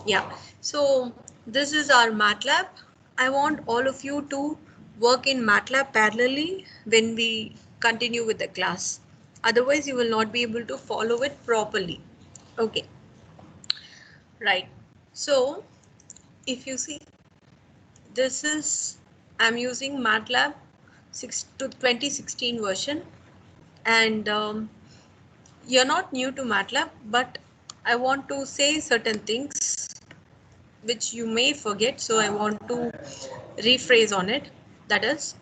Yeah, so this is our MATLAB. I want all of you to work in MATLAB parallelly when we continue with the class. Otherwise, you will not be able to follow it properly. Okay, right. So if you see, this is, I'm using MATLAB 2016 version, and you're not new to MATLAB, but I want to say certain things which you may forget, so I want to rephrase on it. That is,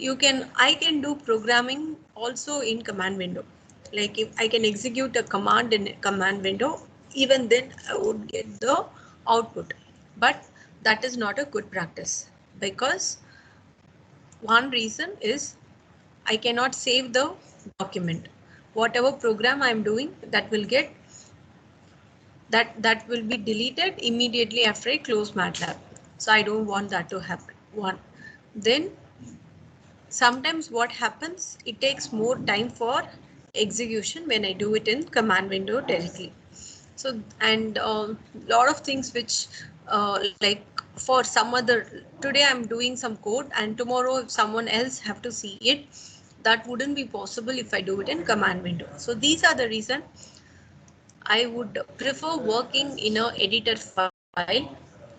I can do programming also in command window. Like if I can execute a command in command window, even then I would get the output. But that is not a good practice, because one reason is I cannot save the document. Whatever program I'm doing, that will be deleted immediately after I close MATLAB. So I don't want that to happen. One. Then sometimes what happens, it takes more time for execution when I do it in command window directly. So, and lot of things which like for some other, today I'm doing some code and tomorrow if someone else have to see it, that wouldn't be possible if I do it in command window. So these are the reason I would prefer working in a editor file.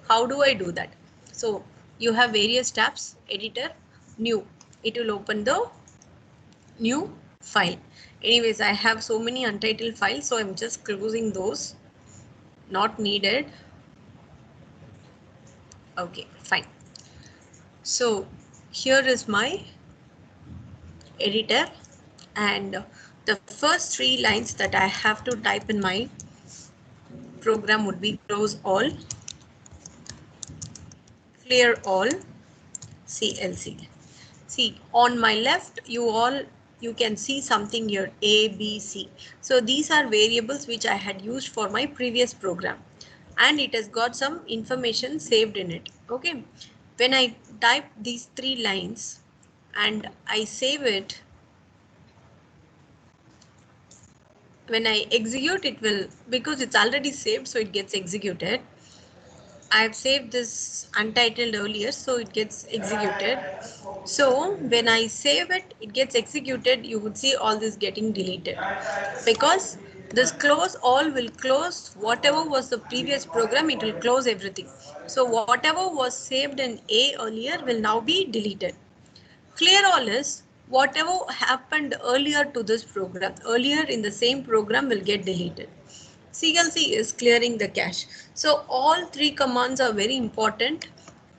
How do I do that? So you have various tabs, editor, new. It will open the new file. Anyways, I have so many untitled files, so I'm just closing those. Not needed. Okay, fine. So here is my editor, and the first three lines that I have to type in my program would be close all, clear all, CLC. See, on my left, you can see something here, A, B, C. So these are variables which I had used for my previous program, and it has got some information saved in it. Okay, when I type these three lines and I save it, when I execute, it will, because it's already saved, so it gets executed. I've saved this untitled earlier, so it gets executed. So when I save it, it gets executed. You would see all this getting deleted, because this close all will close whatever was the previous program. It will close everything. So whatever was saved in A earlier will now be deleted. Clear all is whatever happened earlier to this program, earlier in the same program, will get deleted. CLC is clearing the cache. So all three commands are very important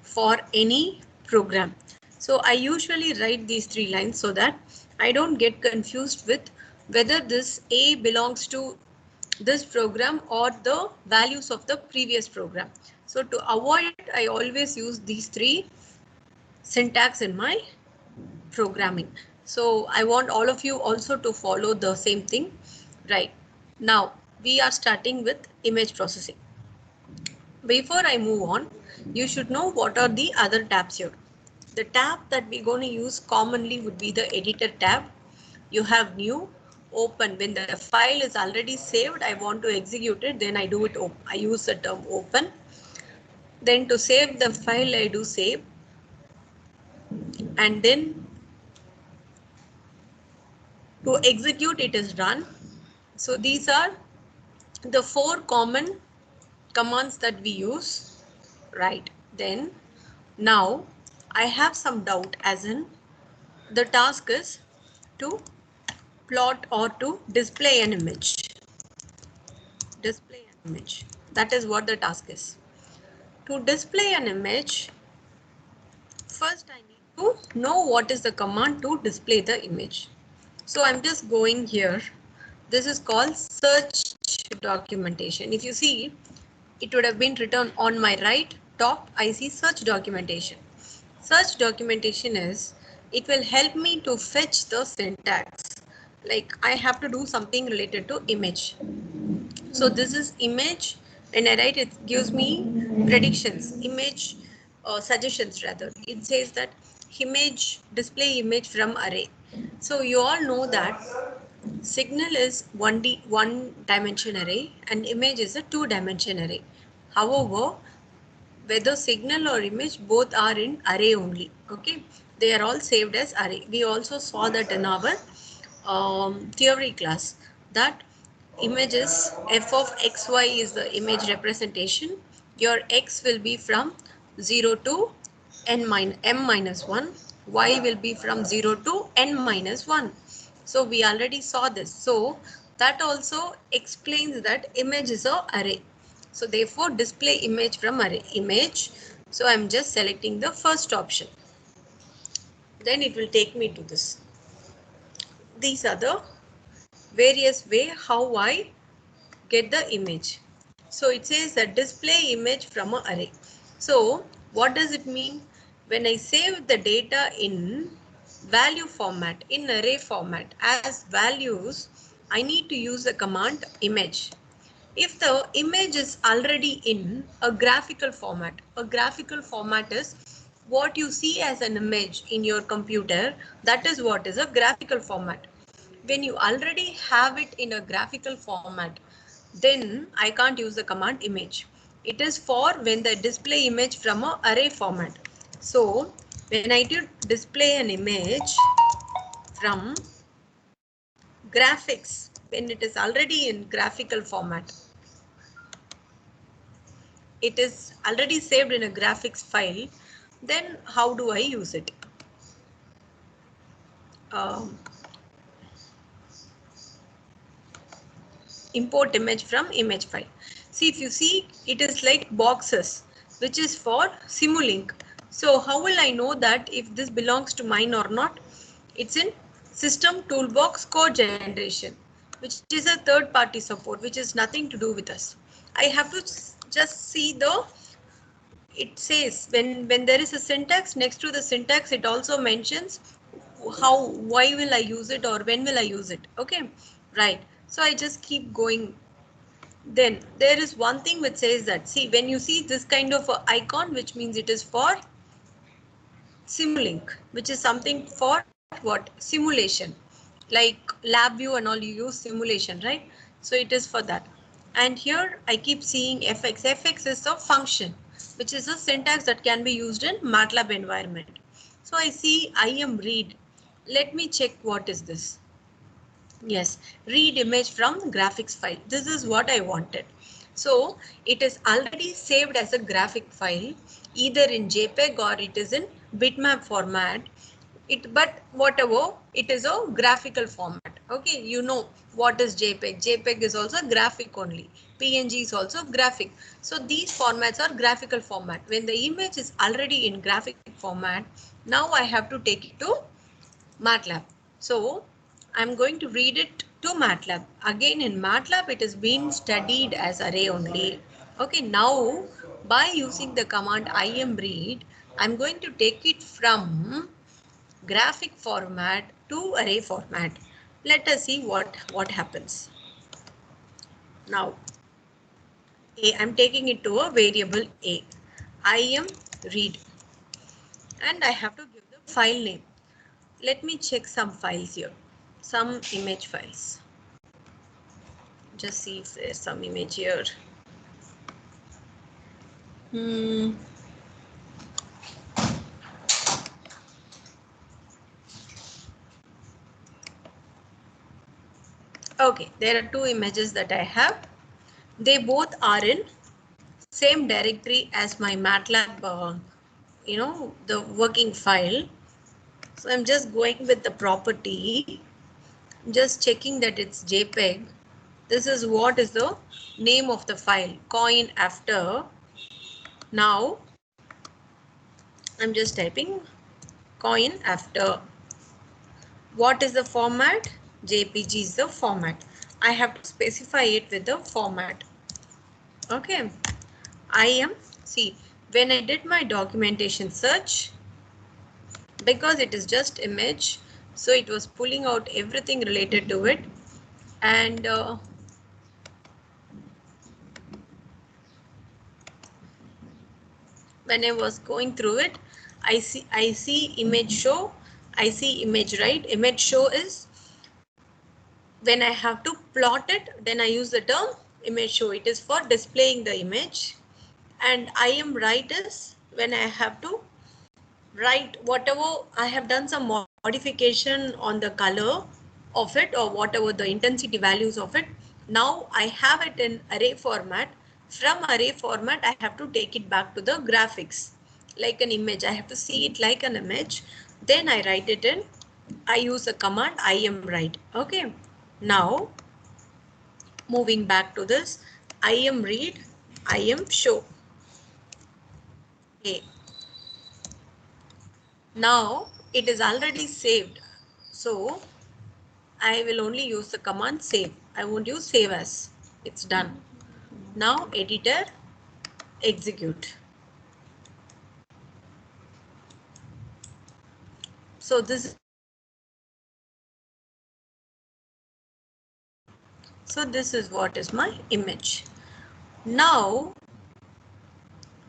for any program. So I usually write these three lines so that I don't get confused with whether this A belongs to this program or the values of the previous program. So to avoid it, I always use these three syntax in my programming. So I want all of you also to follow the same thing. Right. Now we are starting with image processing. Before I move on, you should know what are the other tabs here. The tab that we're going to use commonly would be the editor tab. You have new, open. When the file is already saved, I want to execute it, then I do it open. I use the term open. Then to save the file, I do save. And then to execute, it is run. So these are the four common commands that we use. Right. Then now I have some doubt, as in the task is to plot or to display an image. Display an image. That is what the task is. To display an image, first I need to know what is the command to display the image. So I'm just going here. This is called search documentation. If you see, it would have been written on my right top. I see search documentation. Search documentation is, it will help me to fetch the syntax. Like I have to do something related to image. So this is image. When I write, it gives me predictions, image suggestions rather. It says that image, display image from array. So you all know that signal is one dimension array and image is a 2-dimension array. However, whether signal or image, both are in array only. Okay, they are all saved as array. We also saw that in our theory class, that images f of xy is the image representation. Your x will be from 0 to m minus 1, y will be from 0 to n minus 1. So we already saw this. So that also explains that image is a array. So therefore display image from array image. So I'm just selecting the first option. Then it will take me to this. These are the various way how I get the image. So it says that display image from an array. So what does it mean? When I save the data in value format, in array format as values, I need to use the command image. If the image is already in a graphical format is what you see as an image in your computer, that is what is a graphical format. When you already have it in a graphical format, then I can't use the command image. It is for when the display image from a array format. So when I do display an image from graphics, when it is already in graphical format, it is already saved in a graphics file, then how do I use it? Um, Import image from image file. See, if you see, it is like boxes, which is for Simulink. So how will I know that if this belongs to mine or not? It's in System Toolbox Code Generation, which is a third party support, which is nothing to do with us. I have to just see the, it says when there is a syntax, next to the syntax, it also mentions why will I use it or when will I use it. Okay, right. So I just keep going. Then there is one thing which says that, see, when you see this kind of a icon, which means it is for Simulink, which is something for what? Simulation. Like LabVIEW and all, you use simulation, right? So it is for that. And here I keep seeing fx. Fx is a function, which is a syntax that can be used in MATLAB environment. So I see im read. Let me check what is this. Yes, read image from graphics file. This is what I wanted. So it is already saved as a graphic file, either in JPEG or it is in bitmap format. But whatever, it is a graphical format. Okay, you know what is JPEG. JPEG is also graphic only. PNG is also graphic. So these formats are graphical format. When the image is already in graphic format, now I have to take it to MATLAB. So I'm going to read it to MATLAB. Again, in MATLAB, it is being studied as array only. Okay, now by using the command imread, I'm going to take it from graphic format to array format. Let us see what happens. Now, I'm taking it to a variable a. imread. And I have to give the file name. Let me check some files here. Some image files. Just see if there's some image here. Okay, there are two images that I have. They both are in same directory as my MATLAB, the working file. So I'm just going with the property, just checking that it's JPEG. This is what is the name of the file, coin after. Now I'm just typing coin after. What is the format? JPG is the format. I have to specify it with the format. Okay. See, when I did my documentation search, because it is just image, so it was pulling out everything related to it. And when I was going through it, I see image show, I see image write. Image show is when I have to plot it, then I use the term image show. It is for displaying the image. And I am right is when I have to write whatever I have done some modification on the color of it or whatever the intensity values of it. Now I have it in array format. From array format, I have to take it back to the graphics like an image. I have to see it like an image. Then I write it in. I use a command IMWrite. Okay. Now moving back to this, IMRead, IMShow. Okay. Now it is already saved. So I will only use the command save. I won't use save as. It's done. Now editor, execute. So this is what is my image. Now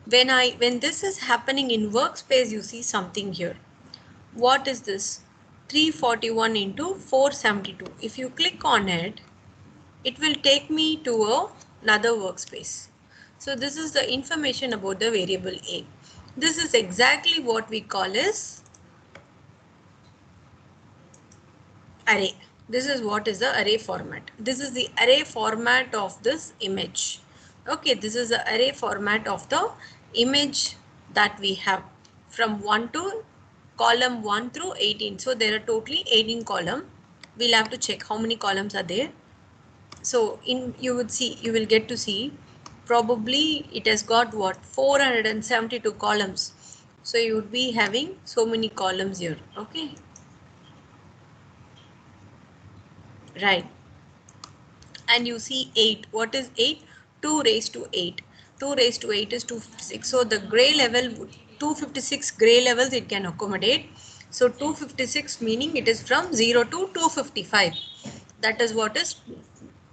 when this is happening in workspace, you see something here. What is this? 341 into 472. If you click on it, it will take me to another workspace. So this is the information about the variable A. This is exactly what we call as array. This is what is the array format. This is the array format of this image. Okay, this is the array format of the image that we have from 1 to column 1 through 18. So there are totally 18 columns. We'll have to check how many columns are there. So you will get to see probably it has got what 472 columns. So you would be having so many columns here. Okay. Right. And you see 8. What is 8? 2 raised to 8. 2 raised to 8 is 256. So the gray level, 256 gray levels it can accommodate. So 256 meaning it is from 0 to 255. That is what is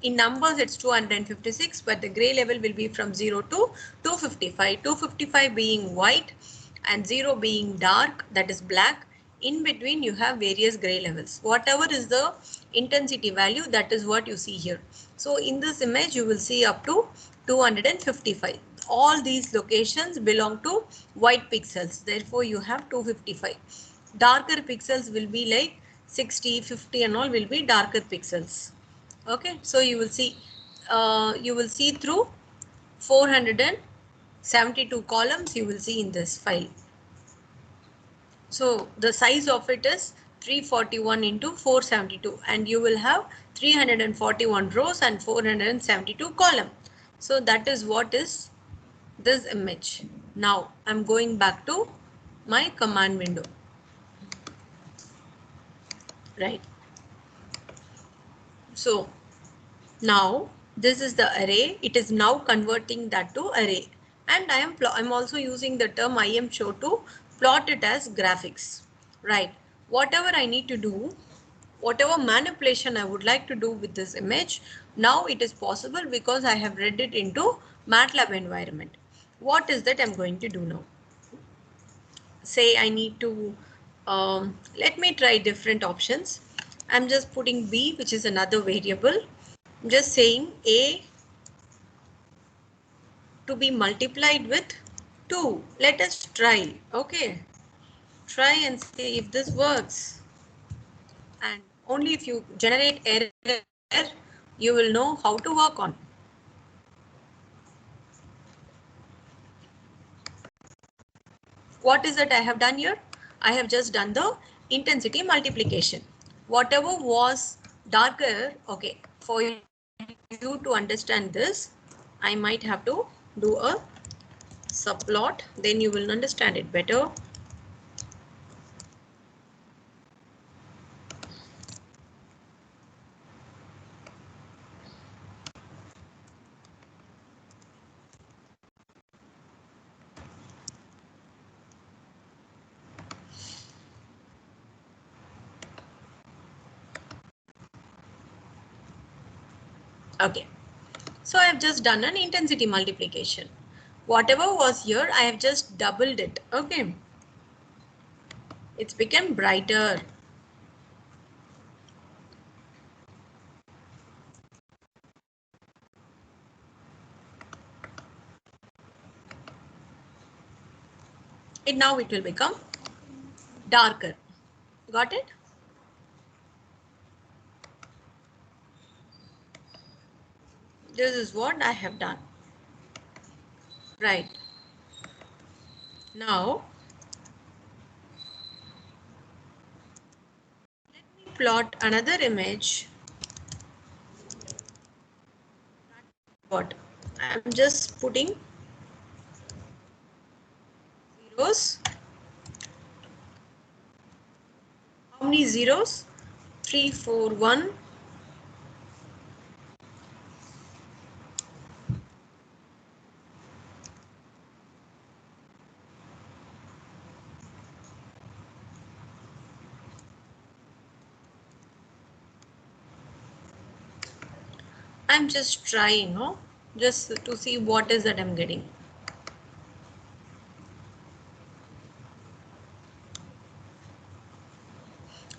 in numbers it's 256, but the gray level will be from 0 to 255. 255 being white and 0 being dark, that is black. In between you have various gray levels. Whatever is the intensity value, that is what you see here. So in this image you will see up to 255. All these locations belong to white pixels. Therefore you have 255. Darker pixels will be like 60, 50 and all will be darker pixels. Okay, so you will see through 472 columns you will see in this file. So the size of it is 341 into 472 and you will have 341 rows and 472 columns. So that is what is this image. Now I'm going back to my command window. Right. So now this is the array. It is now converting that to array, and I'm also using the term IMShow to plot it as graphics. Right. Whatever I need to do, whatever manipulation I would like to do with this image, now it is possible because I have read it into MATLAB environment. What is that I'm going to do now? Say I need to let me try different options. I'm just putting B, which is another variable. I'm just saying A to be multiplied with 2. Let us try. Okay. Try and see if this works. And only if you generate error, you will know how to work on. What is that I have done here? I have just done the intensity multiplication. Whatever was darker, okay, for you to understand this, I might have to do a subplot, then you will understand it better. Okay, so I have just done an intensity multiplication. Whatever was here, I have just doubled it. Okay, it's become brighter. now it will become darker. Got it? This is what I have done. Right. Now, let me plot another image. What? I'm just putting zeros. How many zeros? 3, 4, 1. I'm just trying, no? Just to see what is that I'm getting.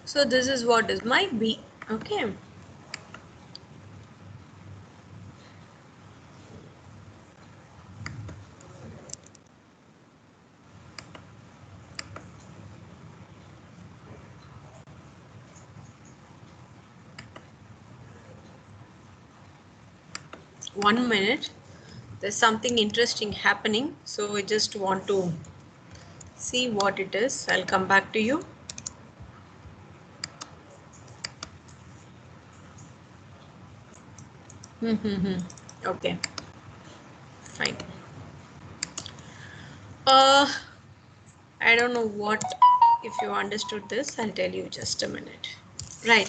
So this is what is my B. Okay. One minute. There's something interesting happening. So I just want to see what it is. I'll come back to you. Okay. Fine. I don't know what, if you understood this, I'll tell you just a minute. Right.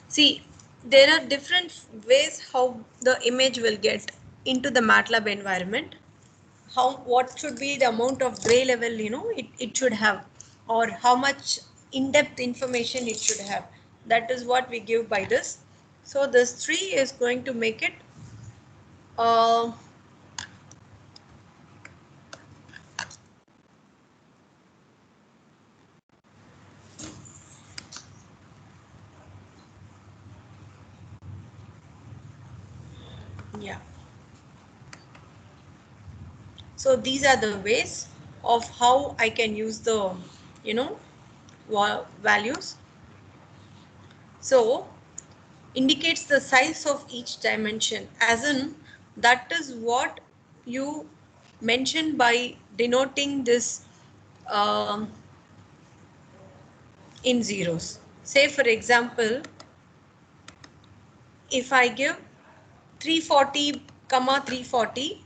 See, there are different ways how the image will get into the MATLAB environment. What should be the amount of gray level, it should have, or how much in-depth information it should have. That is what we give by this. So this 3 is going to make it uh, yeah. So these are the ways of how I can use the, you know, values. So indicates the size of each dimension, as in that is what you mention by denoting this um, in zeros. Say for example, if I give 340 comma 340,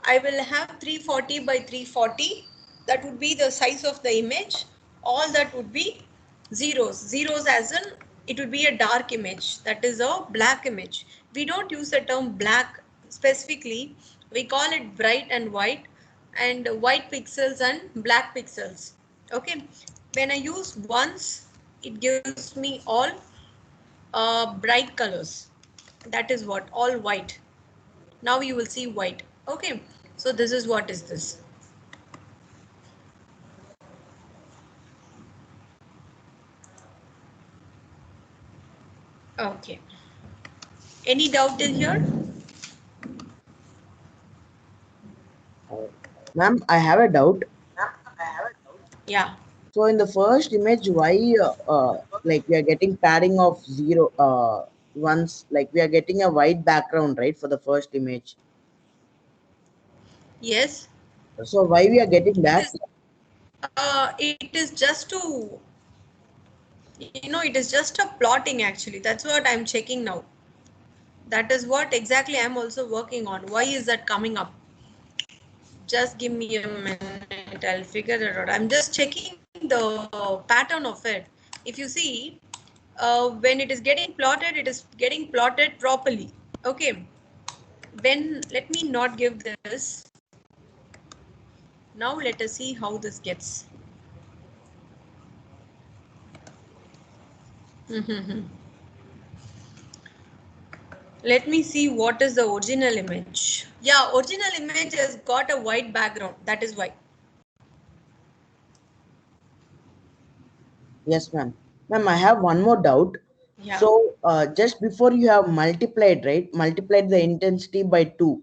I will have 340 by 340. That would be the size of the image. All that would be zeros. Zeros as in it would be a dark image. That is a black image. We don't use the term black specifically. We call it bright and white pixels and black pixels. Okay. When I use ones, it gives me all bright colors. That is what, all white. Now you will see white. Okay, so this is what is this. Okay, any doubt in here? Ma'am, I have a doubt. Yeah. So in the first image, why like we are getting padding of zero ones, like we are getting a white background, right, for the first image. Yes, So why we are getting it that? is it is just to, it is just a plotting actually. That's what I'm checking now. That is what exactly I'm also working on. Why is that coming up? Just give me a minute, I'll figure it out. I'm just checking the pattern of it. If you see, when it is getting plotted, it is getting plotted properly. Okay. When, let me not give this. Now let us see how this gets. Let me see what is the original image. Yeah, original image has got a white background. That is why. Yes, ma'am. Ma'am, I have one more doubt. Yeah. So just before you have multiplied, right? Multiplied the intensity by 2.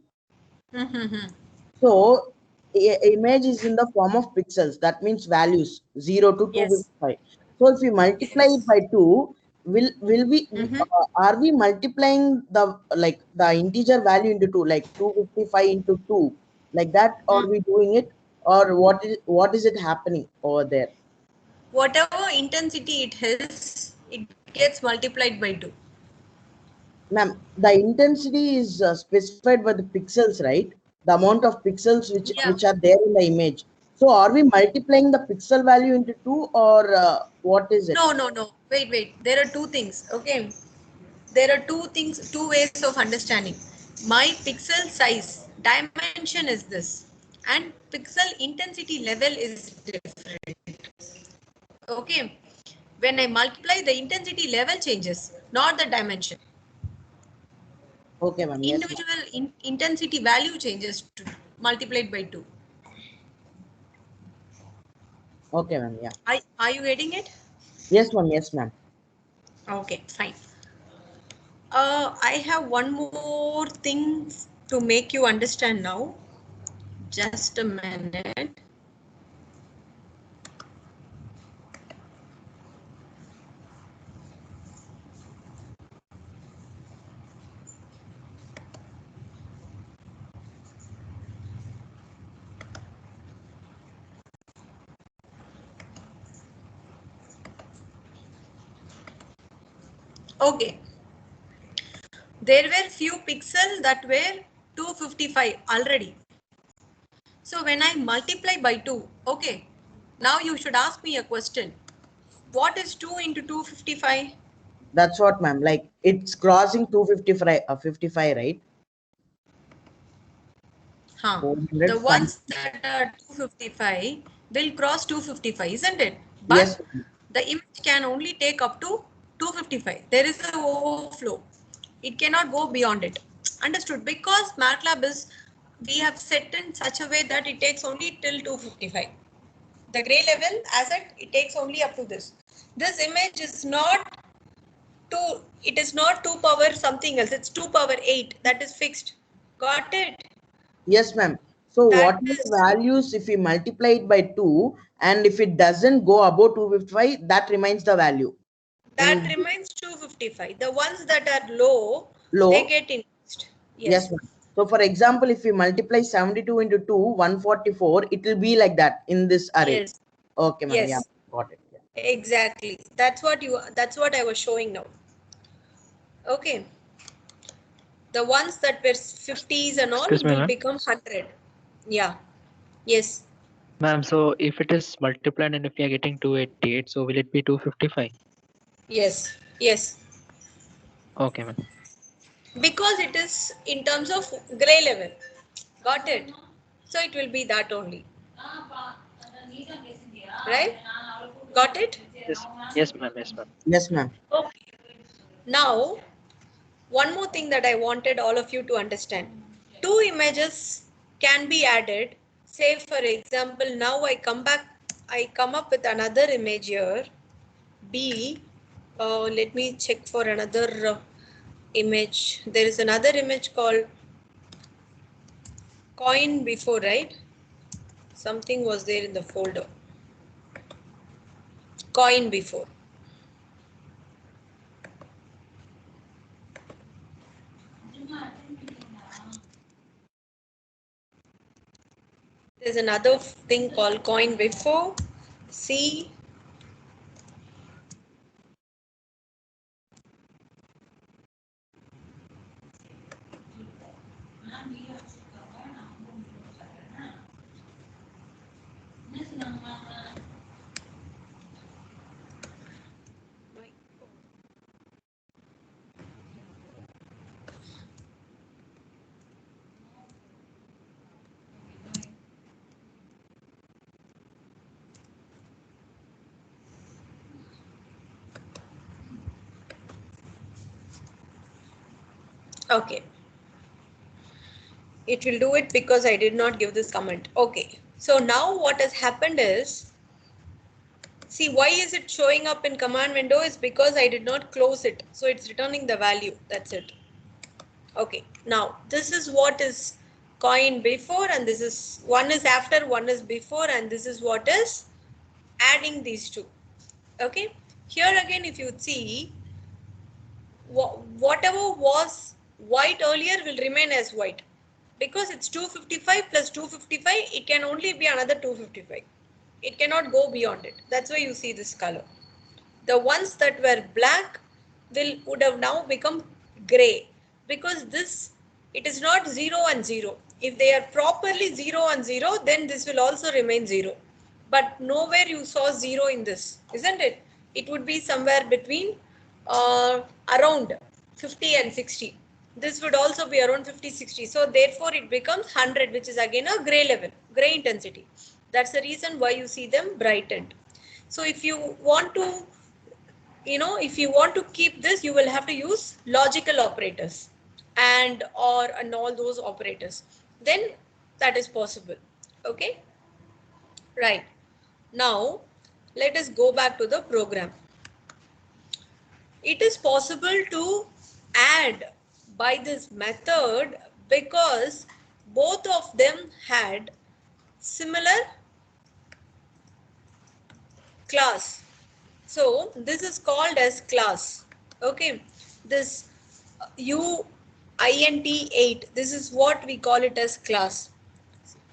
So image is in the form of pixels. That means values 0 to Yes. 255. So if we multiply it Yes. by 2, will we Mm-hmm. are we multiplying the like the integer value into 2, like 255 into 2, like that? Are we doing it, or what is it happening over there? Whatever intensity it has, it gets multiplied by 2. Ma'am, the intensity is specified by the pixels, right? The amount of pixels Yeah. which are there in the image. So are we multiplying the pixel value into 2, or what is it? No, no, no. Wait, wait. There are two things. Okay. There are two things, two ways of understanding. My pixel size dimension is this, and pixel intensity level is different. Okay. When I multiply, the intensity level changes, not the dimension. Okay, ma'am. Yes, ma'am. Individual intensity value changes to multiplied by 2. Okay, ma'am. Yeah. Are you getting it? Yes, ma'am. Yes, ma'am. Okay, fine. I have one more thing to make you understand now. Just a minute. Okay. There were few pixels that were 255 already. So when I multiply by 2, okay. Now you should ask me a question. What is 2 into 255? That's what, ma'am. Like it's crossing 255, 55, right? Huh. The 400 some. ones that are 255 will cross 255, isn't it? But Yes, ma'am. the image can only take up to 255. There is an overflow. It cannot go beyond it. Understood? Because MATLAB is, we have set in such a way that it takes only till 255. The gray level asset, it takes only up to this. This image is not 2, it is not 2 power something else. It's 2 power 8. That is fixed. Got it? Yes, ma'am. So what That are the is values if we multiply it by 2, and if it doesn't go above 255, that remains the value that in remains 255. The ones that are low, they low. get increased. Yes, Yes. ma'am. So for example, if we multiply 72 into 2, 144, it will be like that in this array. Yes. Okay, ma'am. Yeah, Yes. got it. Yeah. Exactly. That's what I was showing now. Okay. The ones that were 50s and all Excuse me, will ma'am. become 100. Yeah. Yes. Ma'am, so if it is multiplied and if we are getting 288, so will it be 255? Yes. Yes. Okay, ma'am. Because it is in terms of gray level. Got it? So it will be that only. Right? Got it? Yes, yes, ma'am. Yes, ma'am. Yes, ma'am. Okay. Now, one more thing that I wanted all of you to understand. Two images can be added. Say for example, now I come up with another image here. B. Let me check for another image. There is another image called coin before, right? Something was there in the folder. Coin before. There's another thing called coin before. C. Okay. It will do it because I did not give this comment. Okay. So now what has happened is, see why is it showing up in command window is because I did not close it. So it's returning the value. That's it. Okay. Now this is what is coin before, and this is one is after, one is before, and this is what is adding these two. Okay, here again if you see, whatever was white earlier will remain as white, because it's 255 plus 255, it can only be another 255. It cannot go beyond it. That's why you see this color. The ones that were black would have now become gray, because this, it is not 0 and 0. If they are properly 0 and 0, then this will also remain 0. But nowhere you saw 0 in this, isn't it? It would be somewhere between around 50 and 60. This would also be around 50, 60. So therefore it becomes 100, which is again a gray level, gray intensity. That's the reason why you see them brightened. So if you want to, if you want to keep this, you will have to use logical operators and all those operators. Then that is possible. Okay. Right. Now let us go back to the program. It is possible to add by this method because both of them had similar class. So this is called as class. Okay, this uint8, this is what we call it as class.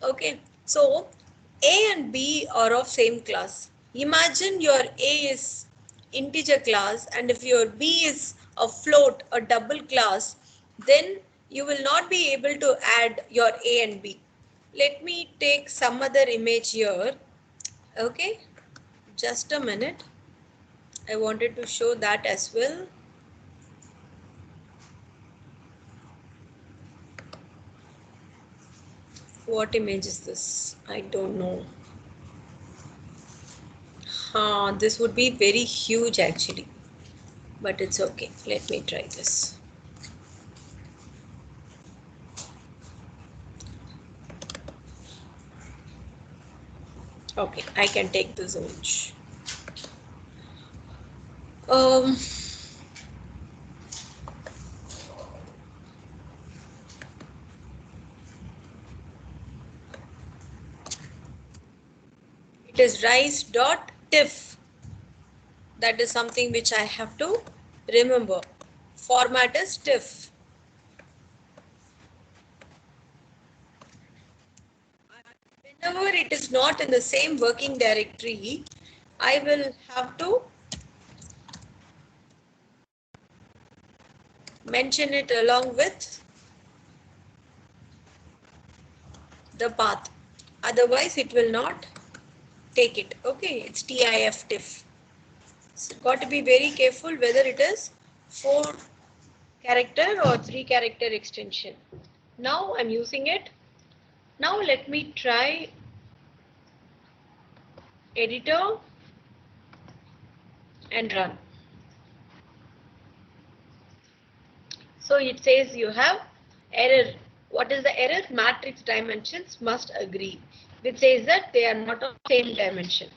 Okay, so A and B are of same class. Imagine your A is integer class, and if your B is a float, a double class, then you will not be able to add your A and B. Let me take some other image here. Okay, just a minute. I wanted to show that as well. What image is this? I don't know. This would be very huge actually, but it's okay. Let me try this. Okay, I can take this image. It is rise.tiff. That is something which I have to remember. Format is tiff. Whenever it is not in the same working directory, I will have to mention it along with the path. Otherwise, it will not take it. Okay, it's tiff. So got to be very careful whether it is 4 character or 3 character extension. Now I'm using it. Now let me try editor and run. So it says you have error. What is the error? Matrix dimensions must agree, which says that they are not of same dimension.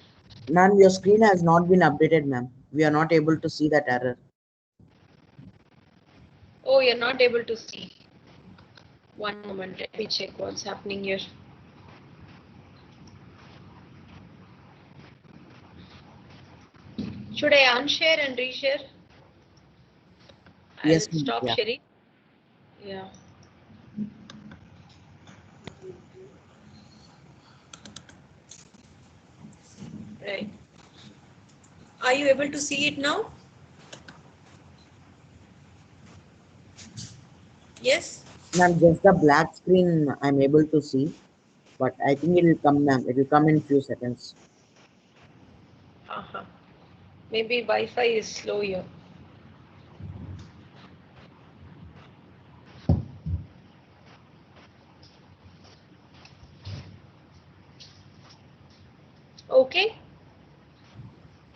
Ma'am, your screen has not been updated, ma'am. We are not able to see that error. Oh, you're not able to see. One moment, let me check what's happening here. Should I unshare and reshare? Yes, I'll stop yeah. sharing. Yeah. Right. Are you able to see it now? Yes? Ma'am, just the black screen I'm able to see, but I think it will come, ma'am. It will come in few seconds. Maybe Wi-Fi is slow here. Okay.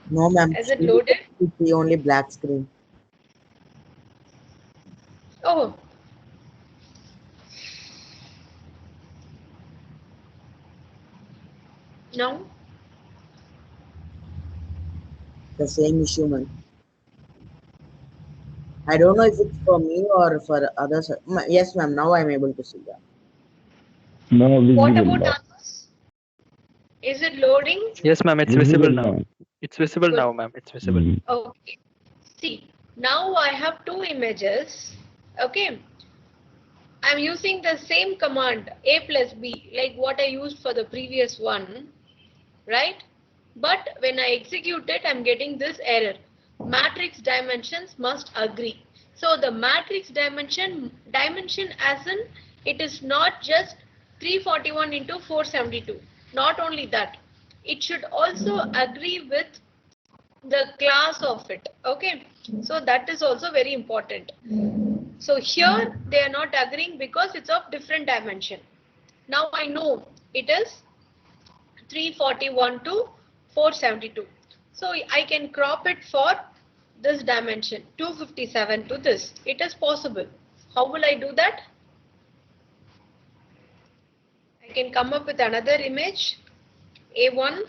No, ma'am. Has it loaded? See only black screen. Oh. No? The same issue, ma'am. I don't know if it's for me or for others. Yes, ma'am. Now I'm able to see that. No What visible about now. others? Is it loading? Yes, ma'am. It's Visible visible now. now. It's visible Good. now, ma'am. It's visible. Mm. Okay. See, now I have two images. Okay. I'm using the same command a plus b like what I used for the previous one, right? But when I execute it, I'm getting this error. Matrix dimensions must agree. So the matrix dimension as in it is not just 341 into 472. Not only that, it should also agree with the class of it. Okay, so that is also very important. So here they are not agreeing because it's of different dimension. Now I know it is 341 to 472. So I can crop it for this dimension 257 to this. It is possible. How will I do that? I can come up with another image A1.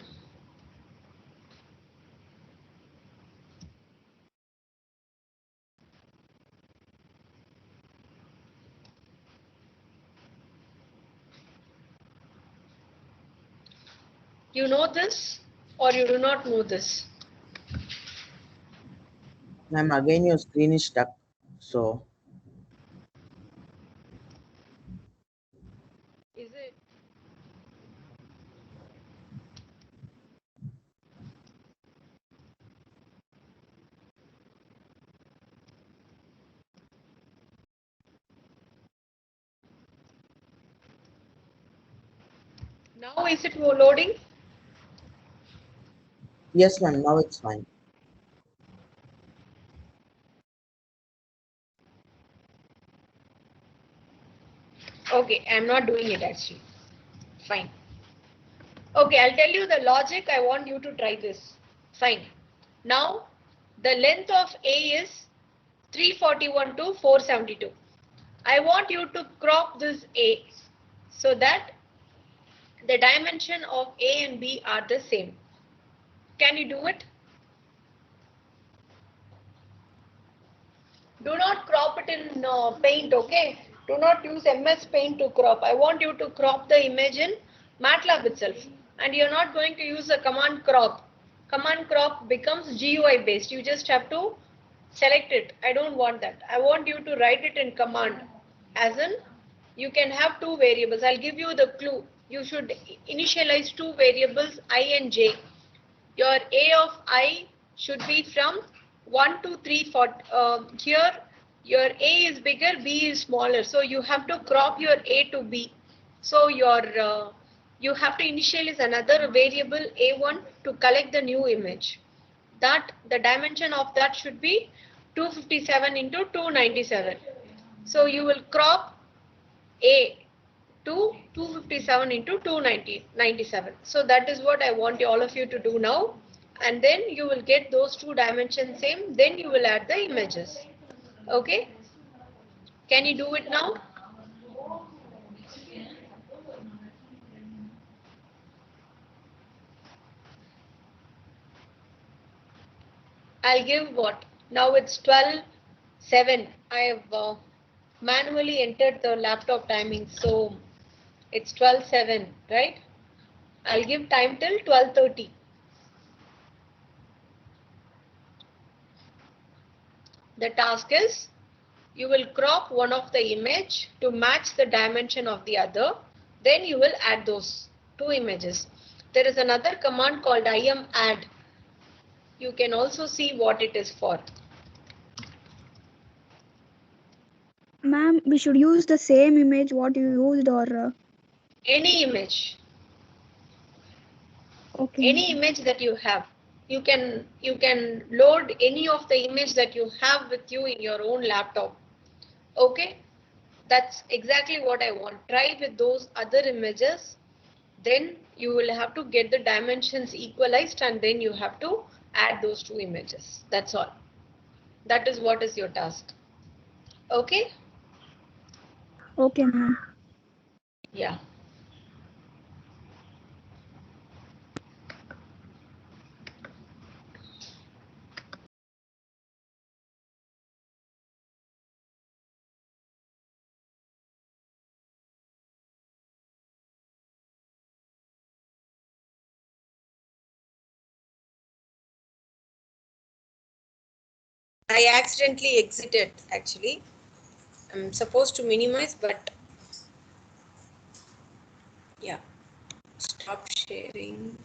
You know this or you do not know this? Ma'am, again your screen is stuck. So Is it? Now is it loading? yes, ma'am, now it's fine. Okay, I'm not doing it actually. Fine. Okay, I'll tell you the logic. I want you to try this. Fine. Now, the length of A is 341 to 472. I want you to crop this A so that the dimension of A and B are the same. Can you do it? Do not crop it in Paint, okay? Do not use MS Paint to crop. I want you to crop the image in MATLAB itself. And you're not going to use the command crop. Command crop becomes GUI based. You just have to select it. I don't want that. I want you to write it in command. As in, you can have two variables. I'll give you the clue. You should initialize two variables I and j. Your A of I should be from 1 to 3 for here your A is bigger, B is smaller, so you have to crop your A to B. So you have to initialize another variable A1 to collect the new image. That the dimension of that should be 257 into 297. So you will crop A to 257 into 297. So that is what I want all of you to do now. And then you will get those two dimensions same. Then you will add the images. Okay. Can you do it now? I'll give what? Now it's 12:07. I have manually entered the laptop timing. So it's 12:07, right? I'll give time till 12:30. The task is you will crop one of the image to match the dimension of the other. Then you will add those two images. There is another command called imadd. You can also see what it is for. Ma'am, we should use the same image what you used or Any image. okay. Any image that you have. You can load any of the image that you have with you in your own laptop. Okay? That's exactly what I want. Try with those other images. Then you will have to get the dimensions equalized and then you have to add those two images. That's all. That is what is your task. Okay? Okay, ma'am. Yeah. I accidentally exited actually. I'm supposed to minimize, but yeah, stop sharing.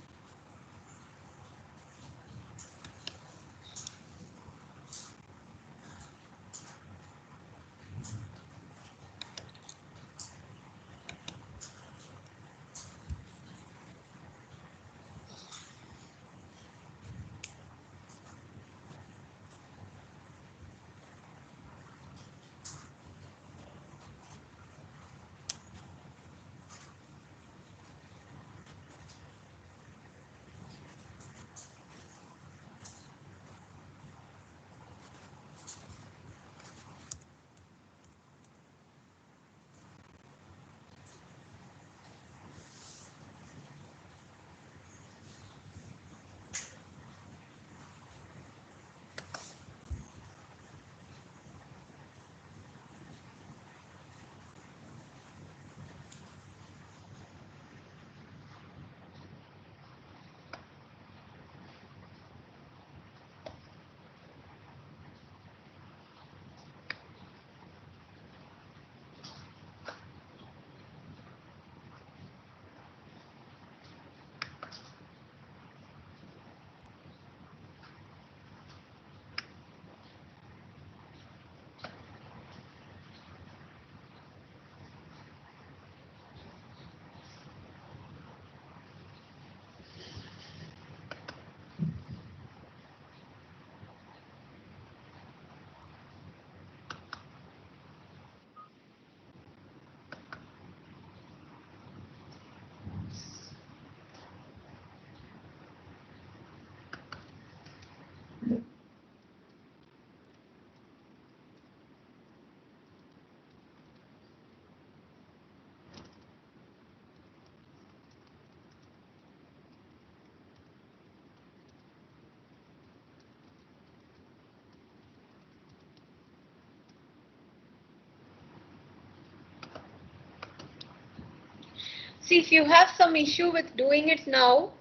See, if you have some issue with doing it now,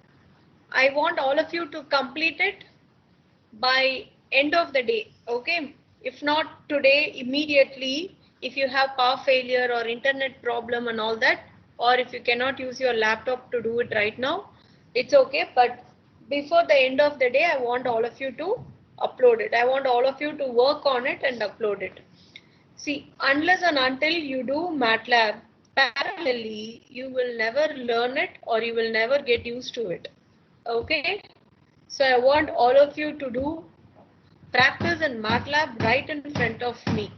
I want all of you to complete it by end of the day, okay? If not today, immediately, if you have power failure or internet problem and all that, or if you cannot use your laptop to do it right now, it's okay. But before the end of the day, I want all of you to upload it. I want all of you to work on it and upload it. See, unless and until you do MATLAB parallelly, you will never learn it or you will never get used to it. Okay? So I want all of you to do practice in MATLAB right in front of me.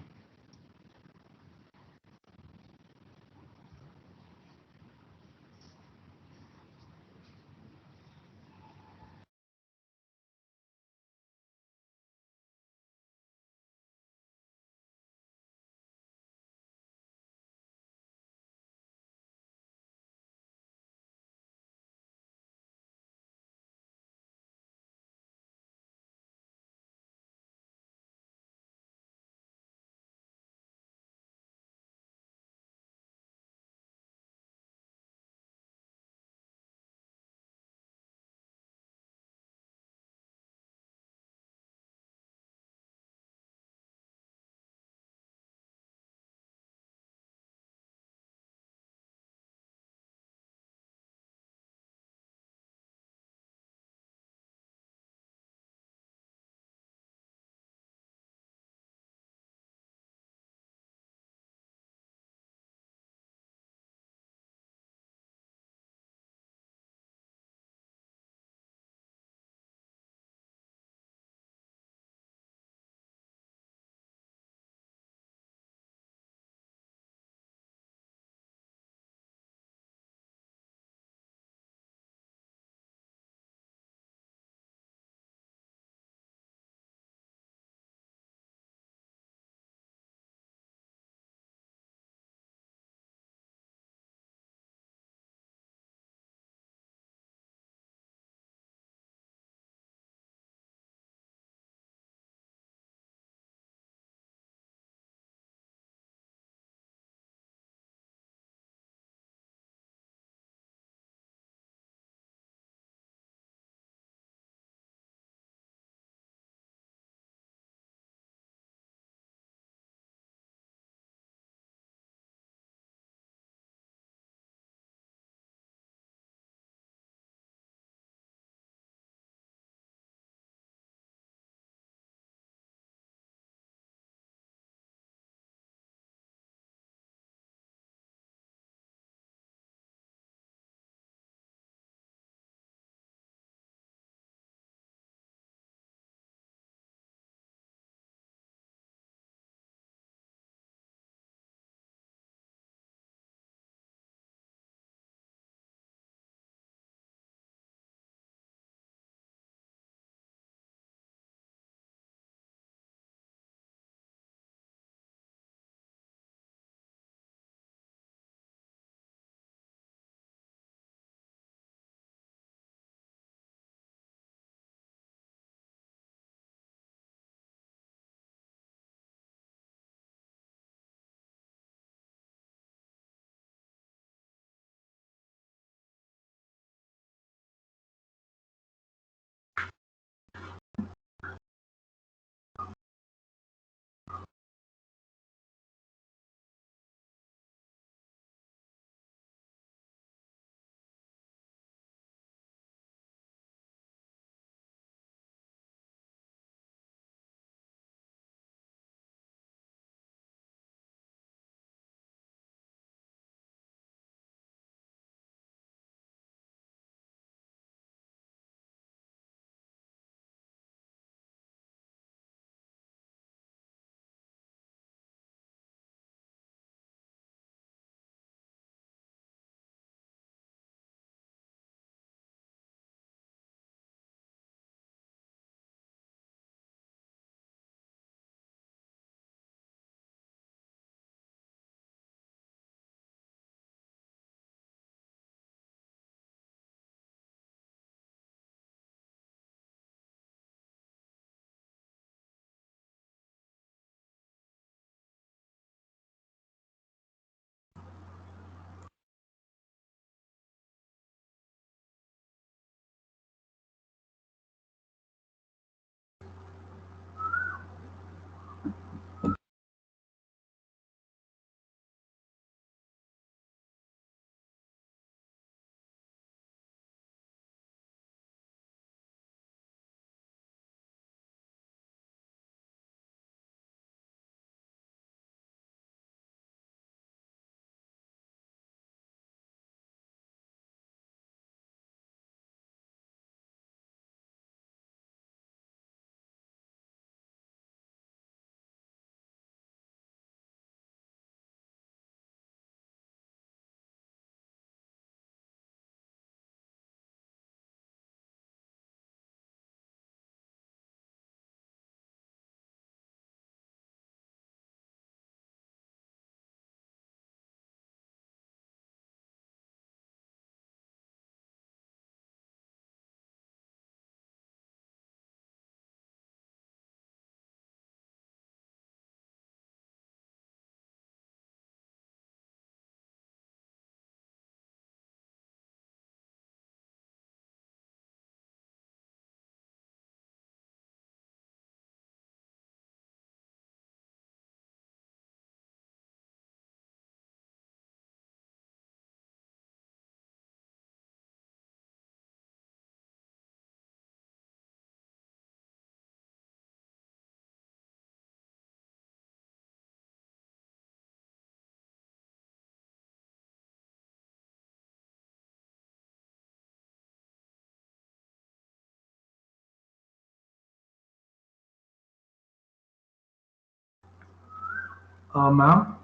Ma'am?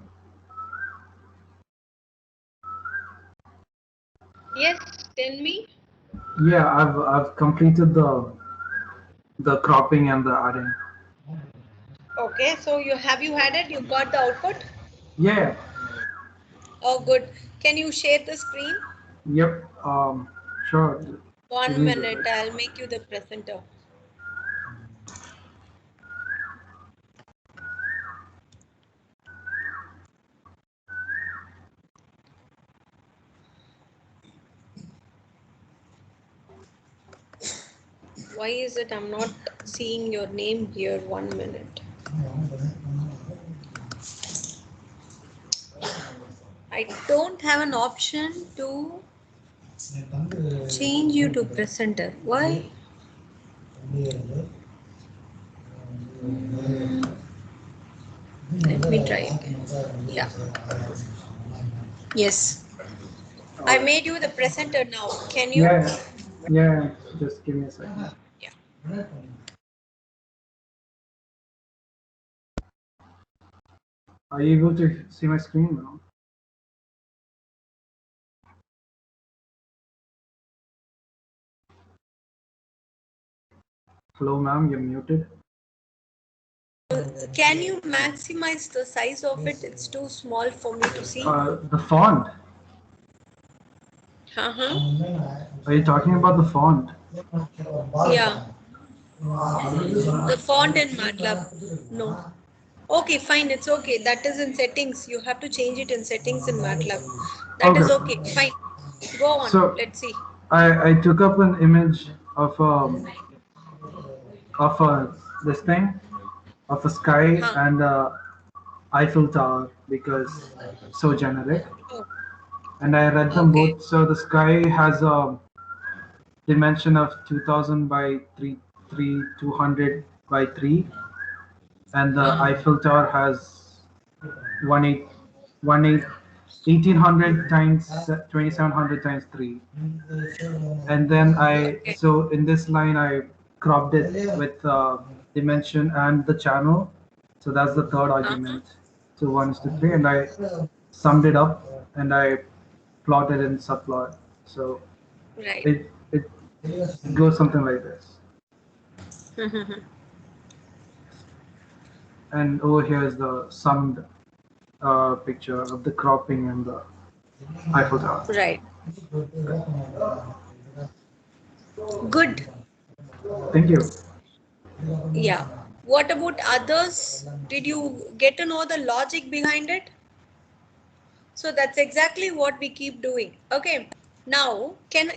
Yes, tell me. Yeah, I've completed the cropping and the adding. Okay, so you had it? You got the output? Yeah. Oh, good. Can you share the screen? Yep. Sure. Give 1 me a minute. minute. I'll make you the presenter. Why is it I'm not seeing your name here? 1 minute. I don't have an option to change you to presenter. Why? Let me try again. Yeah. Yes. I made you the presenter now. Can you? Yeah. Yeah. Just give me a second. Yeah. Are you able to see my screen now? Hello, ma'am. You're muted. Can you maximize the size of it? It's too small for me to see. The font. Uh-huh. Are you talking about the font? Yeah. The font in MATLAB. No. Okay, fine. It's okay. That is in settings. You have to change it in settings in MATLAB. That is okay. Fine. Go on. So Let's see. I took up an image of this thing of a sky Huh. and Eiffel Tower because so generic, Oh, and I read them okay. both. So the sky has a dimension of 2000 by 200 by 3, and the Eiffel Tower has 18 1800 times 2700 times 3. And then Okay. so in this line I cropped it with dimension and the channel, so that's the third Uh-huh. argument. So 1:3, and I summed it up and I plotted in subplot. So Right. it goes something like this. And over here is the summed picture of the cropping and the Eiffel Tower. Right. Good. Thank you. Yeah. What about others? Did you get to know the logic behind it? So that's exactly what we keep doing. Okay. Now, can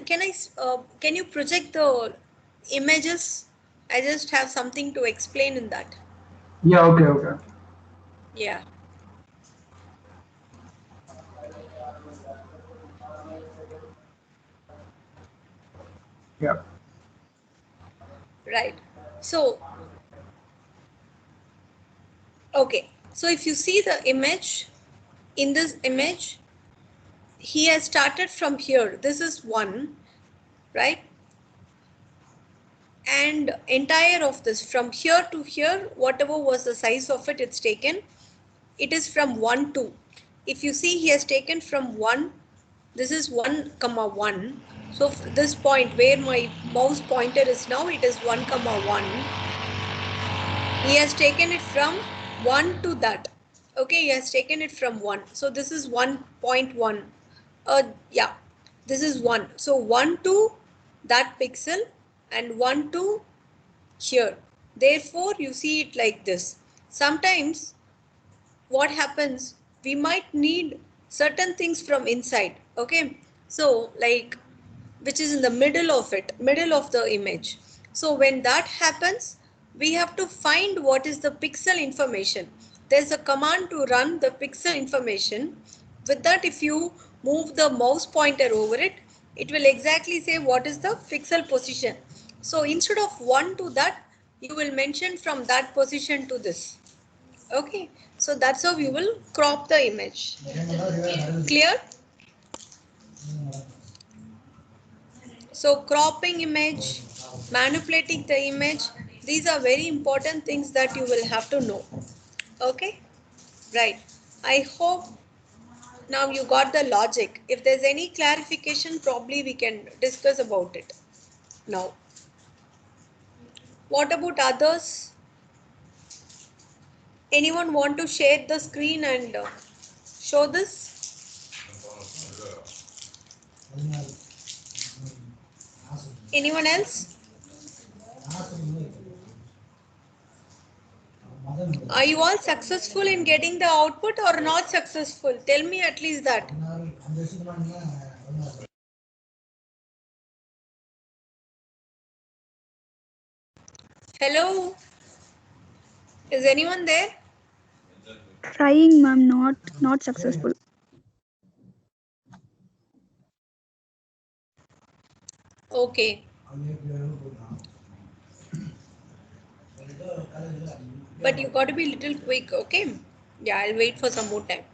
you project the images? I just have something to explain in that. Yeah, okay. Yeah. Yeah. Right. So, okay. So if you see the image, in this image, he has started from here. This is 1, right? And entire of this from here to here, whatever was the size of it, it's taken. It is from 1 to. If you see, he has taken from 1. This is 1 comma 1. So this point where my mouse pointer is now, it is 1 comma 1. He has taken it from 1 to that. Okay, he has taken it from 1. So this is 1.1. Yeah, this is 1. So 1 to that pixel and 1 to here. Therefore, you see it like this. Sometimes what happens, we might need certain things from inside. Okay, so like which is in the middle of the image. So when that happens, we have to find what is the pixel information. There's a command to run the pixel information. With that, if you move the mouse pointer over it, it will exactly say what is the pixel position. So instead of 1 to that, you will mention from that position to this. Okay, so that's how you will crop the image. Clear? So cropping image, manipulating the image, these are very important things that you will have to know. Okay, right. I hope now you got the logic. If there's any clarification, probably we can discuss about it now. What about others? Anyone want to share the screen and show this? Anyone else? Are you all successful in getting the output or not successful? Tell me at least that. Hello? Is anyone there? Trying, ma'am, not successful. Okay. But you got to be little quick, okay? Yeah, I'll wait for some more time.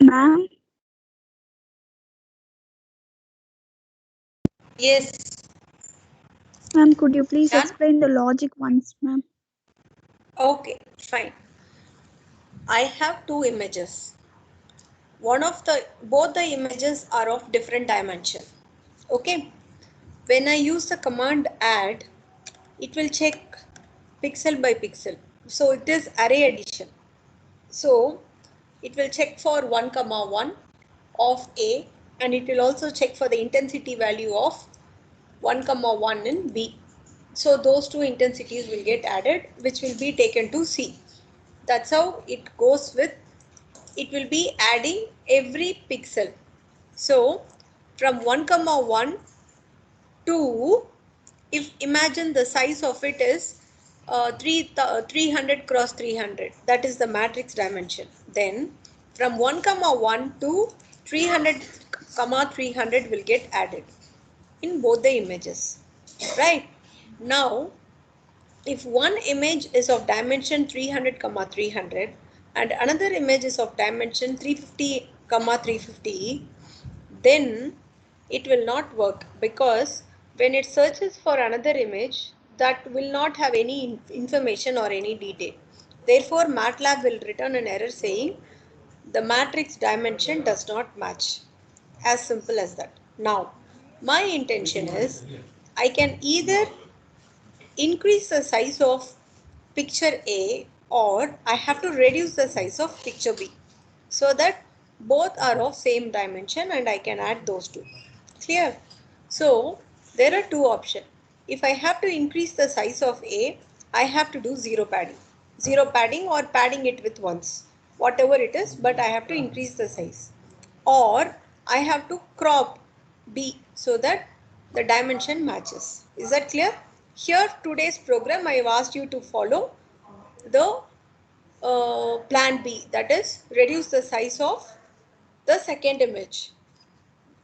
Ma'am, Yes. ma'am, could you please Done? explain the logic once, ma'am? Okay, fine. I have two images. Both the images are of different dimension. Okay. When I use the command add, it will check pixel by pixel. So it is array addition. So it will check for 1, 1 of A, and it will also check for the intensity value of 1, 1 in B. So those two intensities will get added, which will be taken to C. That's how it goes with, it will be adding every pixel. So from 1, 1 to, if imagine the size of it is 300 cross 300, that is the matrix dimension. Then from 1, 1 to 300, 300 will get added in both the images, right? Now, if one image is of dimension 300, 300 and another image is of dimension 350, 350, then it will not work, because when it searches for another image, that will not have any information or any detail. Therefore, MATLAB will return an error saying the matrix dimension does not match. As simple as that. Now, my intention is I can either increase the size of picture A, or I have to reduce the size of picture B, so that both are of same dimension and I can add those two. Clear? So there are two options. If I have to increase the size of A, I have to do zero padding. Zero padding or padding it with ones. Whatever it is, but I have to increase the size. Or I have to crop B so that the dimension matches. Is that clear? Here today's program I have asked you to follow the plan B, that is reduce the size of the second image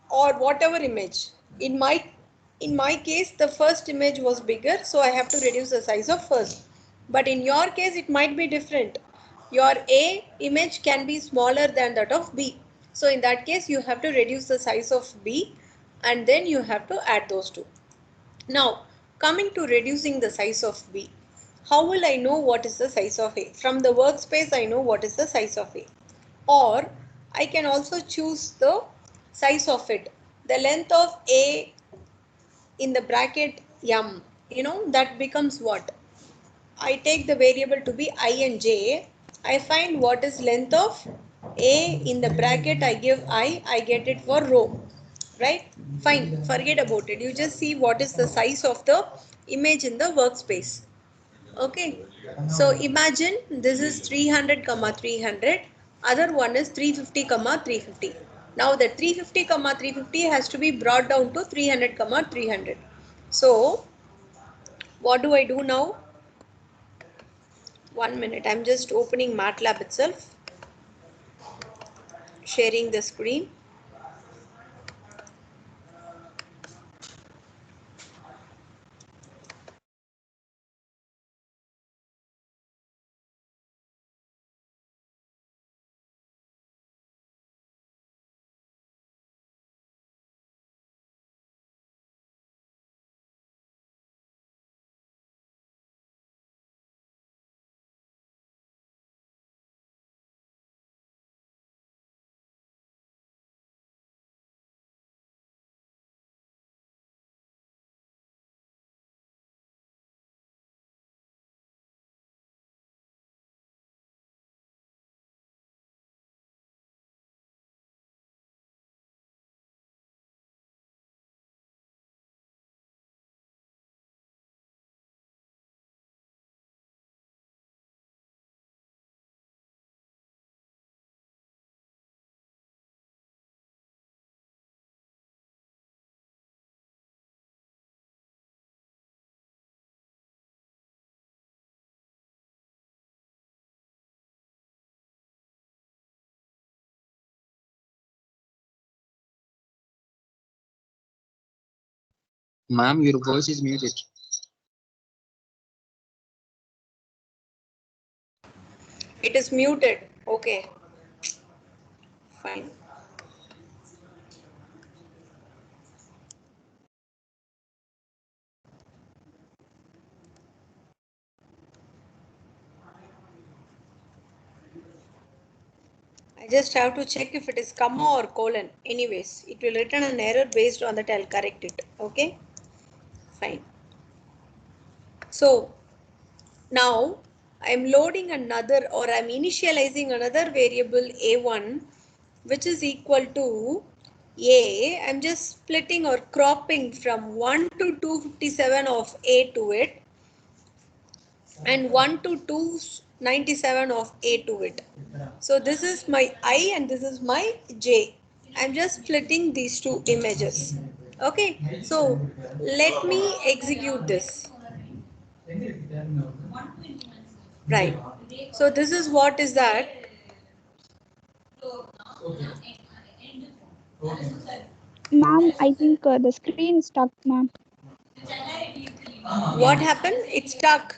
or whatever image. In my case the first image was bigger, so I have to reduce the size of first. But in your case it might be different. Your A image can be smaller than that of B. So in that case you have to reduce the size of B and then you have to add those two. Now, coming to reducing the size of B, how will I know what is the size of A? From the workspace, I know what is the size of A. Or I can also choose the size of it. The length of A in the bracket m, that becomes what? I take the variable to be I and j. I find what is length of A in the bracket, I give I get it for row. Right? Fine, forget about it. You just see what is the size of the image in the workspace. Okay, so imagine this is 300, 300. Other one is 350, 350. Now the 350, 350 has to be brought down to 300, 300. So what do I do now? 1 minute. I'm just opening MATLAB itself, sharing the screen. Ma'am, your voice is muted. It is muted. Okay. Fine. I just have to check if it is comma or colon. Anyways, it will return an error. Based on that, I'll correct it. Okay. Fine. So now I'm loading another, or I'm initializing another variable a1, which is equal to a. I'm just splitting or cropping from 1 to 257 of a to it, and 1 to 297 of a to it. So this is my I and this is my j. I'm just splitting these two images. Okay, so let me execute this. Right. So this is what is that. Ma'am, I think the screen is stuck, ma'am. What happened? It's stuck.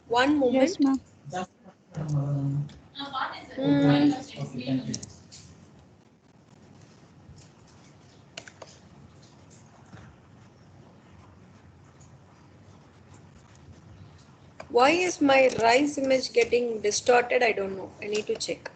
One Yes, moment. ma'am. Why is my rise image getting distorted? I don't know. I need to check.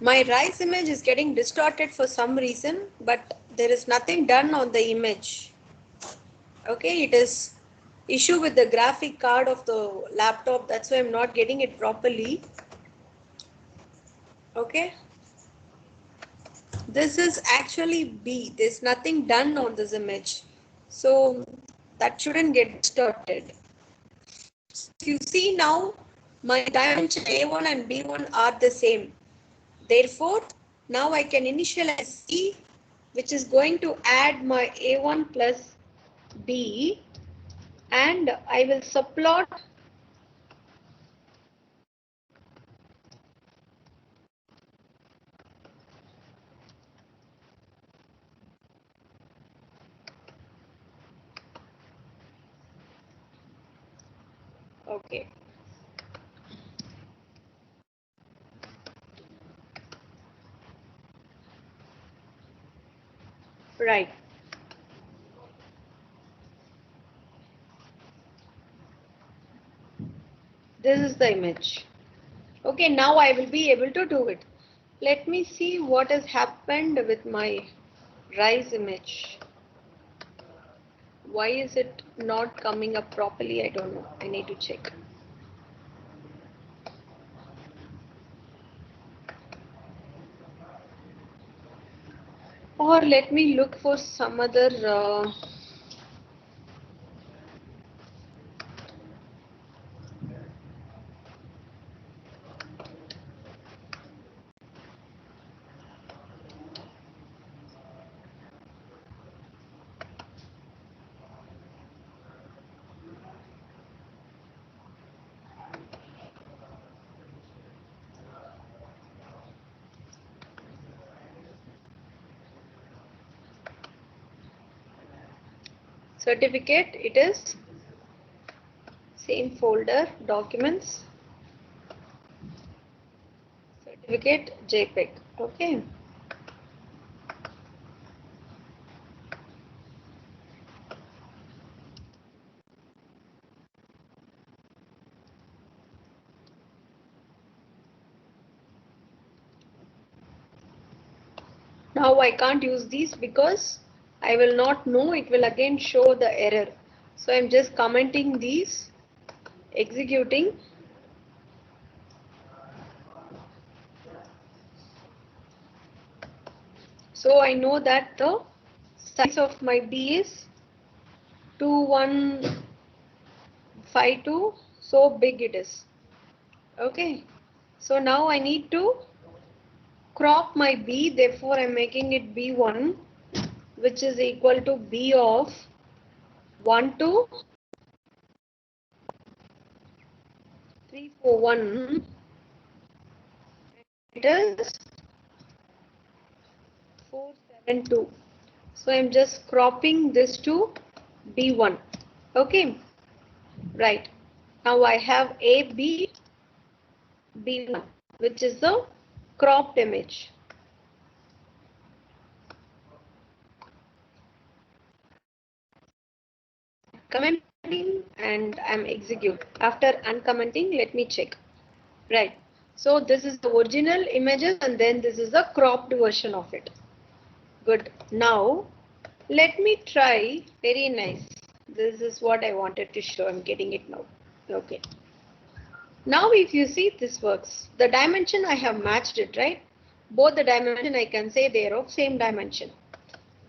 My rise image is getting distorted for some reason, but there is nothing done on the image. Okay, it is issue with the graphic card of the laptop. That's why I'm not getting it properly. Okay. This is actually B. There's nothing done on this image. So that shouldn't get distorted. You see now my dimension A1 and B1 are the same. Therefore, now I can initialize C, which is going to add my A1 plus B, and I will subplot okay. Right. This is the image. Okay, now I will be able to do it. Let me see what has happened with my rise image. Why is it not coming up properly? I don't know. I need to check. Or let me look for some other certificate. It is same folder, documents, certificate, JPEG. Okay. Now I can't use these because I will not know. It will again show the error. So I'm just commenting these, executing. So I know that the size of my B is 2152. So big it is. Okay. So now I need to crop my B. Therefore, I'm making it B1, which is equal to B of 1 to 341. It is 472. So I'm just cropping this to B1. Okay, right. Now I have AB, B1, which is the cropped image. Commenting and I'm execute. After uncommenting, let me check. Right. So this is the original images and then this is the cropped version of it. Good. Now let me try. Very nice. This is what I wanted to show. I'm getting it now. Okay. Now if you see, this works. The dimension I have matched it, right? Both the dimension I can say they are of same dimension.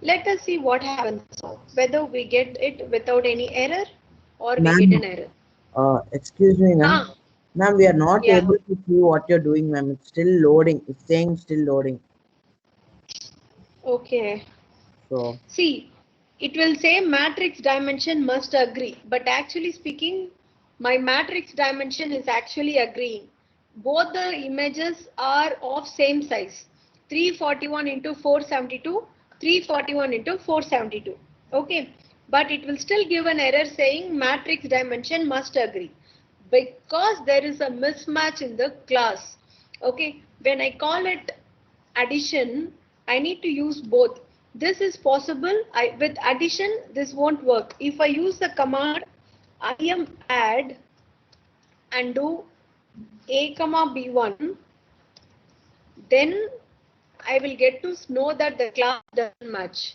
Let us see what happens now. Whether we get it without any error or we get an Ma'am, error. excuse me, ma'am. Ah, Ma'am, we are not yeah. able to see what you're doing, ma'am. It's still loading. It's saying still loading. Okay. So, See, it will say matrix dimension must agree, but actually speaking, my matrix dimension is actually agreeing. Both the images are of same size, 341 into 472, 341 into 472. Okay, but it will still give an error saying matrix dimension must agree because there is a mismatch in the class. Okay, when I call it addition, I need to use both. This is possible. With addition, this won't work. If I use the command im add and do a comma b1, then I will get to know that the class doesn't match.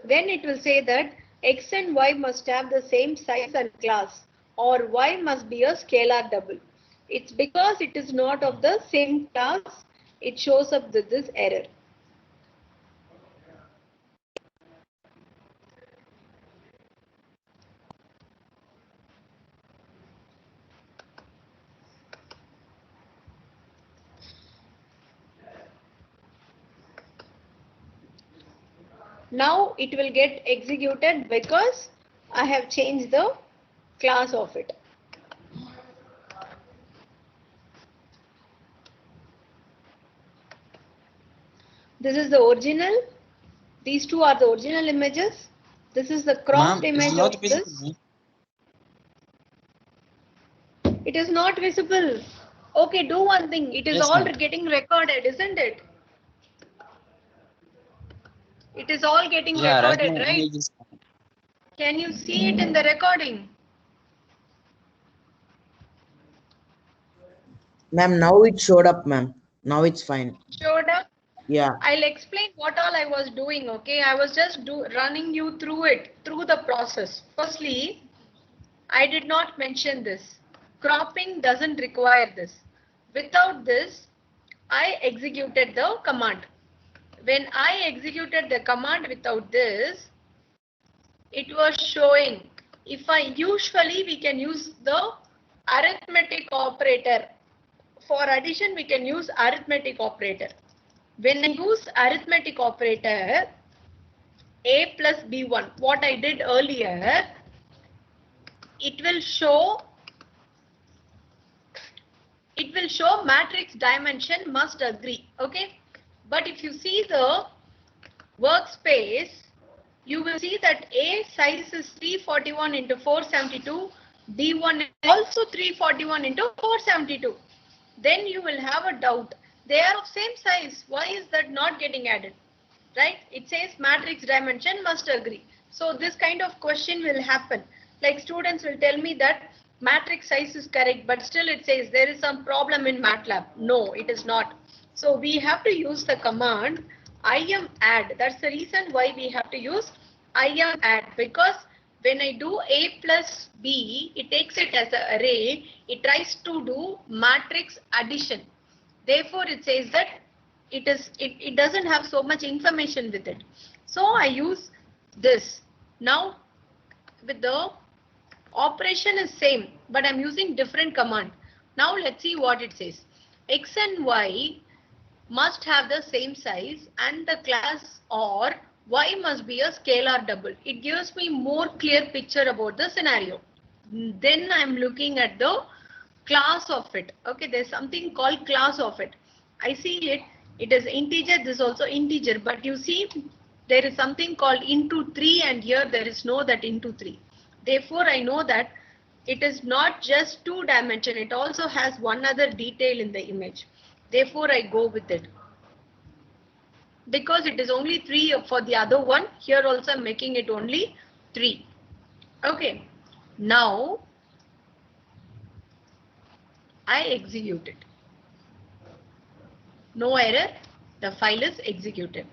Then it will say that x and y must have the same size and class, or y must be a scalar double. It's because it is not of the same class, it shows up with this error. Now it will get executed because I have changed the class of it. This is the original. These two are the original images. This is the cropped Ma'am, it's image not of visible. this. It is not visible. Okay, do one thing. It is Yes, all ma'am. getting recorded, isn't it? It is all getting Yeah, right recorded, now right? image is Can you see it in the recording? ma'am, now it showed up, ma'am. Now it's fine. Showed up? Yeah. I'll explain what all I was doing, okay? I was just running you through it, through the process. Firstly, I did not mention this. Cropping doesn't require this. Without this, I executed the command. When I executed the command without this, it was showing. Usually we can use the arithmetic operator. For addition, we can use arithmetic operator. When I use arithmetic operator, a plus b1, what I did earlier, it will show matrix dimension must agree. Okay, but if you see the workspace, you will see that A size is 341 into 472, B1 is also 341 into 472. Then you will have a doubt. They are of same size. Why is that not getting added? Right? It says matrix dimension must agree. So this kind of question will happen. Like students will tell me that matrix size is correct, but still it says there is some problem in MATLAB. No, it is not. So we have to use the command im add. That's the reason why we have to use im add, because when I do a plus b, it takes it as an array. It tries to do matrix addition. Therefore, it says that it doesn't have so much information with it. So I use this. Now with the operation is same, but I'm using different command. Now let's see what it says. X and y must have the same size and the class, or y must be a scalar double. It gives me more clear picture about the scenario. then I'm looking at the class of it. Okay, there's something called class of it. I see it, it is integer, this is also integer, but you see there is something called into 3 and here there is no that into 3. Therefore, I know that it is not just 2 dimension, it also has one other detail in the image. Therefore, I go with it. Because it is only 3 for the other one, here also I'm making it only 3. Okay, now I execute it. No error, the file is executed.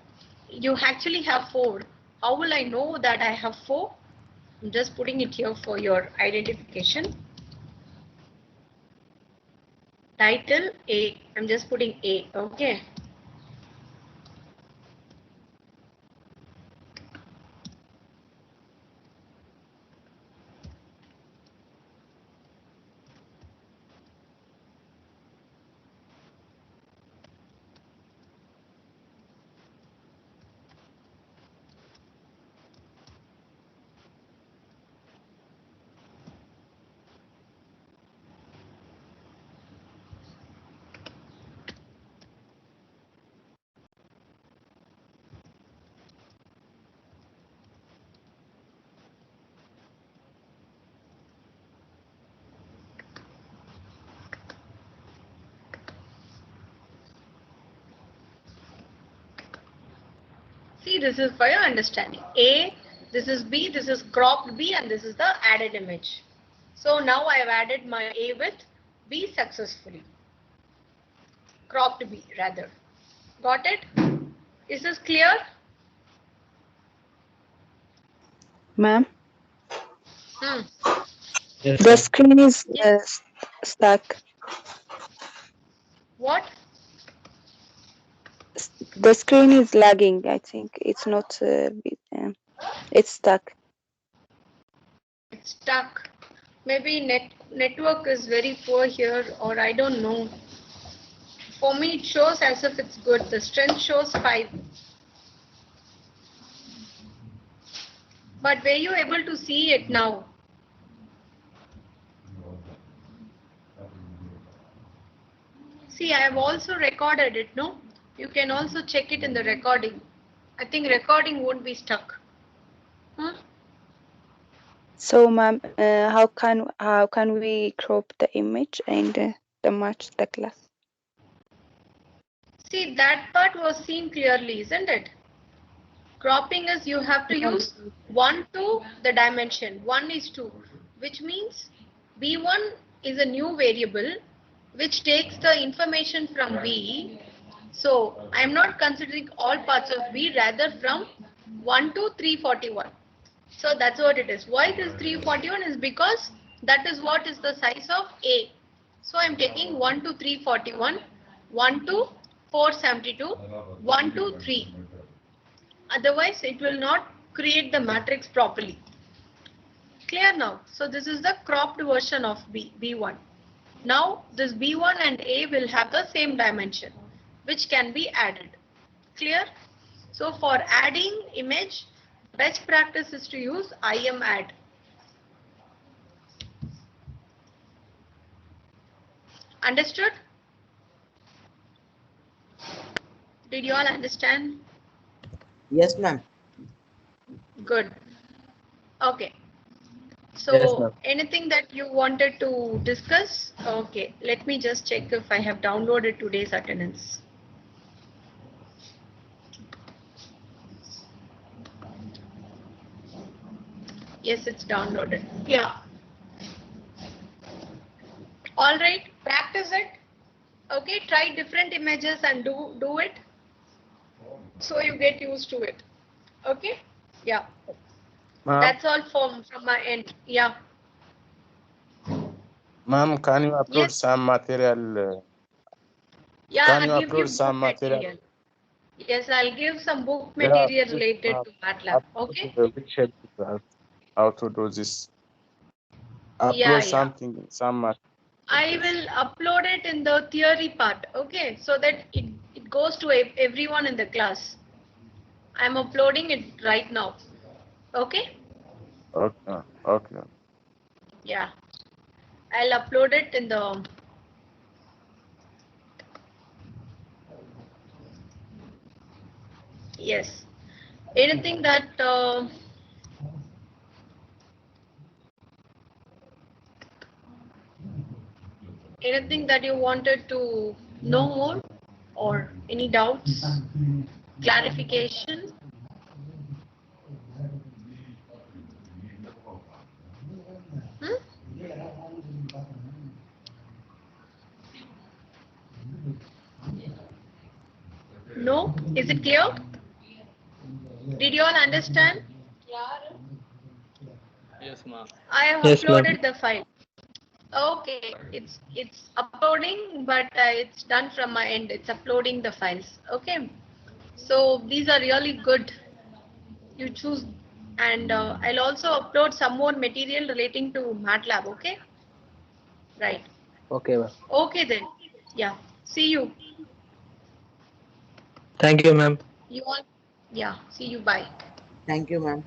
You actually have 4. How will I know that I have 4? I'm just putting it here for your identification. Title A, I'm just putting A, okay. See, this is for your understanding. A, this is B, this is cropped B, and this is the added image. So now I have added my A with B successfully. Cropped B rather. Got it? Is this clear? Ma'am, Yes, the ma'am. screen is stuck. What? The screen is lagging. I think it's not. It's stuck. It's stuck. Maybe network is very poor here, or I don't know. For me, it shows as if it's good. The strength shows 5. But were you able to see it now? See, I have also recorded it, no? You can also check it in the recording. I think recording won't be stuck. Huh? So, ma'am, how can we crop the image and the match the class? See, that part was seen clearly, isn't it? Cropping is you have to use 1 to the dimension. 1 is 2, which means B1 is a new variable which takes the information from B. So I am not considering all parts of B, rather from 1 to 341. So that's what it is. Why this 341 is because that is what is the size of A. So I'm taking 1 to 341, 1 to 472, 1 to 3. Otherwise, it will not create the matrix properly. Clear now? So this is the cropped version of B1. Now this B1 and A will have the same dimension, which can be added. Clear? So for adding image, best practice is to use IMAdd. Understood? Did you all understand? Yes, ma'am. Good. Okay. So Yes, ma'am. anything that you wanted to discuss? Okay, let me just check if I have downloaded today's attendance. Yes, it's downloaded. Yeah. All right, practice it. Okay, try different images and do it. So you get used to it. Okay? Yeah. Ma'am, That's all from my end. Yeah. ma'am, can you upload Yes. some material? Yeah, Can you I'll give you upload book some material? material. Yes, I'll give some book Yeah, material please, related ma'am. to MATLAB. Okay? Which helps us how to do this. Yeah, Upload yeah. something, some material. I will upload it in the theory part. Okay, so that it goes to everyone in the class. I'm uploading it right now. Okay? Okay, okay. Yeah, I'll upload it in the. Yes. Anything that anything that you wanted to know more, or any doubts, clarification? Hmm? No? Is it clear? Did you all understand? Yes, ma'am. I have Yes, ma'am. uploaded the file. Okay, it's uploading, but it's done from my end. It's uploading the files. Okay, so these are really good. You choose, and I'll also upload some more material relating to MATLAB. Okay, right. Okay, ma'am. Okay then. Yeah. See you. Thank you, ma'am. You all. Yeah. See you. Bye. Thank you, ma'am.